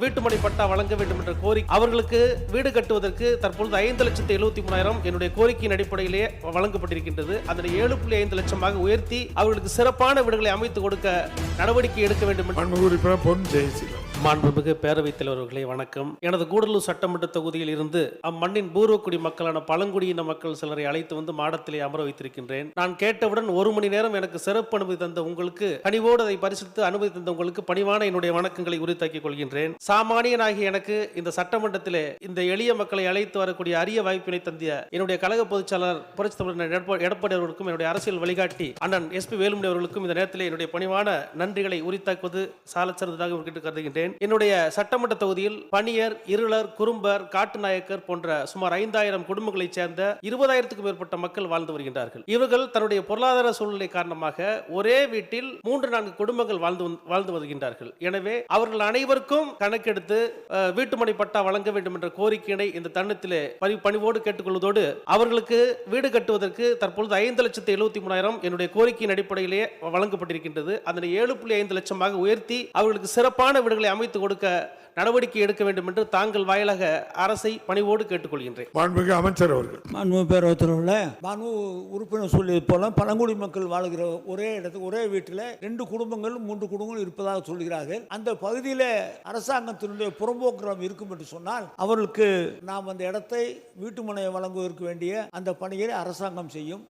வீட்டுமனை பட்டா வழங்க வேண்டும் என்ற கோரிக்கை அவர்களுக்கு வீடு கட்டுவதற்கு தற்பொழுது 5,73,000 என்னுடைய கோரிக்கையின் அடிப்படையிலேயே வழங்கப்பட்டிருக்கின்றது. அதனை 7.5 லட்சமாக உயர்த்தி அவர்களுக்கு சிறப்பான வீடுகளை அமைத்து கொடுக்க நடவடிக்கை எடுக்க வேண்டும் என்று மாண்புமிகு பேரவைத் தலைவர்களே வணக்கம். எனது கூடலூர் சட்டமன்ற தொகுதியில் இருந்து அம்மண்ணின் பூர்வக்குடி மக்களான பழங்குடியின மக்கள் சிலரை அழைத்து வந்து மாடத்திலே அமர வைத்திருக்கின்றேன். நான் கேட்டவுடன் 1 மணி நேரம் எனக்கு சிறப்பு அனுமதி தந்த உங்களுக்கு, பணிவோடு அதை பரிசுத்து அனுமதி தந்த உங்களுக்கு பணிவான என்னுடைய வணக்கங்களை உரித்தாக்கிக் கொள்கின்றேன். சாமானியனாகிய எனக்கு இந்த சட்டமன்றத்திலே இந்த எளிய மக்களை அழைத்து வரக்கூடிய அரிய வாய்ப்பினை தந்திய என்னுடைய கழக பொதுச்செயலாளர் புரட்சித் தலைவர் எடப்பாடி அவர்களுக்கும் என்னுடைய அரசியல் வழிகாட்டி அண்ணன் SP வேலுமணி அவர்களுக்கும் இந்த நேரத்திலே என்னுடைய பணிவான நன்றிகளை உரித்தாக்குவது சாலச் சிறந்ததாக கருதுகின்றேன். என்னுடைய சட்டமன்ற தொகுதியில் பணியர், இருளர், குறும்பர், காட்டுநாயக்கர் போன்ற சுமார் 5,000 குடும்பங்களைச் சேர்ந்த 20,000க்கும் மேற்பட்ட மக்கள் வாழ்ந்து வருகின்றார்கள். இவர்கள் தன்னுடைய பொருளாதார சூழ்நிலை காரணமாக ஒரே வீட்டில் 3-4 குடும்பங்கள் வாழ்ந்து வருகின்றார்கள். எனவே அவர்கள் அனைவருக்கும் கணக்கெடுத்து வீட்டுமனை பட்டா வழங்க வேண்டும் என்ற கோரிக்கையினை இந்த தருணத்திலே பணிவோடு கேட்டுக்கொள்வதோடு, அவர்களுக்கு வீடு கட்டுவதற்கு தற்பொழுது 5,73,000 என்னுடைய கோரிக்கையின் அடிப்படையிலேயே வழங்கப்பட்டிருக்கின்றது. அதனை 7.5 லட்சமாக உயர்த்தி அவர்களுக்கு சிறப்பான வீடுகளை அமைத்து கொடுக்க நடவடிக்கை எடுக்க வேண்டும் என்று தாங்கள் வாயிலாக அரசை பணிவோடு கேட்டுக்கொள்கின்றேன். மாண்புமிகு அமைச்சர் அவர்கள். மாண்புமிகு பேரவைத்தலைவர்களே, மாண்பு உறுப்பினர் சொல்லியது போல பழங்குடி மக்கள் வாழ்கிற ஒரே இடத்துக்கு ஒரே வீட்டில் 2 குடும்பங்கள் 3 குடும்பங்கள் இருப்பதாக சொல்கிறார்கள். அந்த பகுதியில் அரசாங்கத்தினுடைய புறம்போக்கு இருக்கும் என்று சொன்னால் அவர்களுக்கு நாம் அந்த இடத்தை வீட்டுமனையை வழங்குவதற்கு வேண்டிய அந்த பணியை அரசாங்கம் செய்யும்.